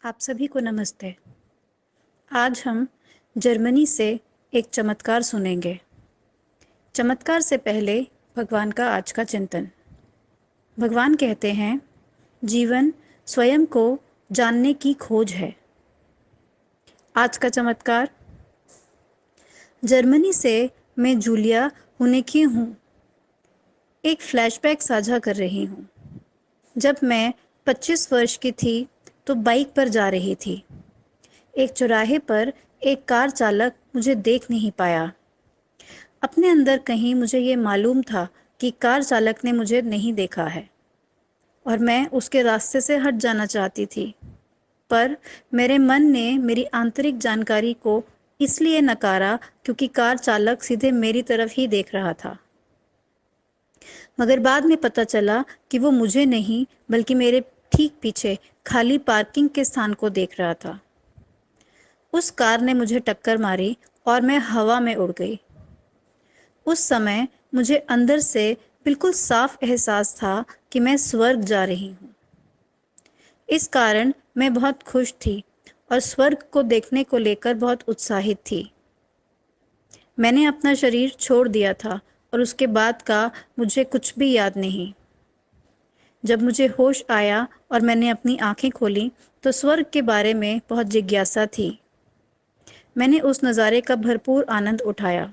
आप सभी को नमस्ते। आज हम जर्मनी से एक चमत्कार सुनेंगे। चमत्कार से पहले भगवान का आज का चिंतन। भगवान कहते हैं, जीवन स्वयं को जानने की खोज है। आज का चमत्कार। जर्मनी से मैं जूलिया हुनेके हूँ। एक फ्लैशबैक साझा कर रही हूँ। जब मैं 25 वर्ष की थी तो बाइक पर जा रही थी। एक चौराहे पर एक कार चालक मुझे देख नहीं पाया। अपने अंदर कहीं मुझे ये मालूम था कि कार चालक ने मुझे नहीं देखा है और मैं उसके रास्ते से हट जाना चाहती थी, पर मेरे मन ने मेरी आंतरिक जानकारी को इसलिए नकारा क्योंकि कार चालक सीधे मेरी तरफ ही देख रहा था। मगर बाद में पता चला कि वो मुझे नहीं बल्कि मेरे ठीक पीछे खाली पार्किंग के स्थान को देख रहा था। उस कार ने मुझे टक्कर मारी और मैं हवा में उड़ गई। उस समय मुझे अंदर से बिल्कुल साफ एहसास था कि मैं स्वर्ग जा रही हूँ। इस कारण मैं बहुत खुश थी और स्वर्ग को देखने को लेकर बहुत उत्साहित थी। मैंने अपना शरीर छोड़ दिया था और उसके बाद का मुझे कुछ भी याद नहीं। जब मुझे होश आया और मैंने अपनी आंखें खोली तो स्वर्ग के बारे में बहुत जिज्ञासा थी। मैंने उस नज़ारे का भरपूर आनंद उठाया।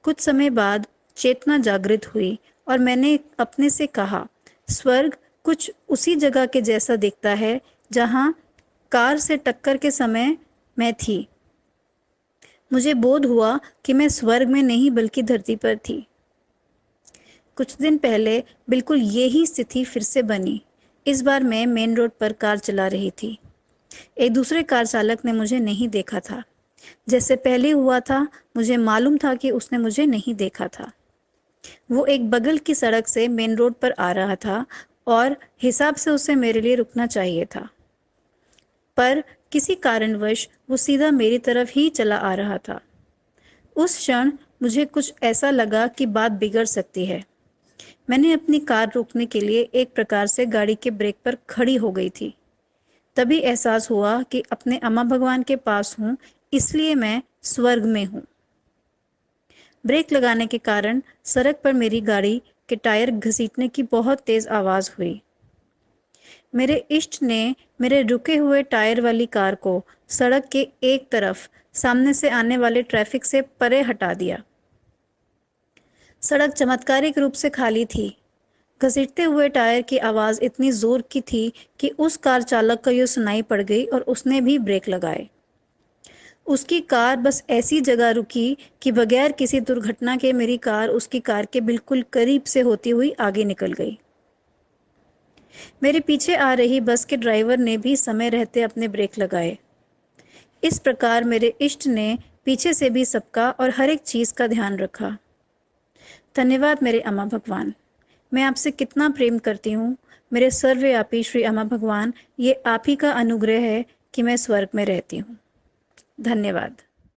कुछ समय बाद चेतना जागृत हुई और मैंने अपने से कहा, स्वर्ग कुछ उसी जगह के जैसा दिखता है जहां कार से टक्कर के समय मैं थी। मुझे बोध हुआ कि मैं स्वर्ग में नहीं बल्कि धरती पर थी। कुछ दिन पहले बिल्कुल यही स्थिति फिर से बनी। इस बार मैं मेन रोड पर कार चला रही थी। एक दूसरे कार चालक ने मुझे नहीं देखा था। जैसे पहले हुआ था, मुझे मालूम था कि उसने मुझे नहीं देखा था। वो एक बगल की सड़क से मेन रोड पर आ रहा था और हिसाब से उसे मेरे लिए रुकना चाहिए था, पर किसी कारणवश वो सीधा मेरी तरफ ही चला आ रहा था। उस क्षण मुझे कुछ ऐसा लगा कि बात बिगड़ सकती है। मैंने अपनी कार रोकने के लिए एक प्रकार से गाड़ी के ब्रेक पर खड़ी हो गई थी। तभी एहसास हुआ कि अपने अम्मा भगवान के पास हूँ, इसलिए मैं स्वर्ग में हूँ। ब्रेक लगाने के कारण सड़क पर मेरी गाड़ी के टायर घसीटने की बहुत तेज आवाज हुई। मेरे इष्ट ने मेरे रुके हुए टायर वाली कार को सड़क के एक तरफ सामने से आने वाले ट्रैफिक से परे हटा दिया। सड़क चमत्कारिक रूप से खाली थी। घसीटते हुए टायर की आवाज इतनी जोर की थी कि उस कार चालक को यह सुनाई पड़ गई और उसने भी ब्रेक लगाए। उसकी कार बस ऐसी जगह रुकी कि बगैर किसी दुर्घटना के मेरी कार उसकी कार के बिल्कुल करीब से होती हुई आगे निकल गई। मेरे पीछे आ रही बस के ड्राइवर ने भी समय रहते अपने ब्रेक लगाए। इस प्रकार मेरे इष्ट ने पीछे से भी सबका और हर एक चीज का ध्यान रखा। धन्यवाद मेरे अम्मा भगवान। मैं आपसे कितना प्रेम करती हूँ मेरे सर्वव्यापी श्री अम्मा भगवान। ये आप ही का अनुग्रह है कि मैं स्वर्ग में रहती हूँ। धन्यवाद।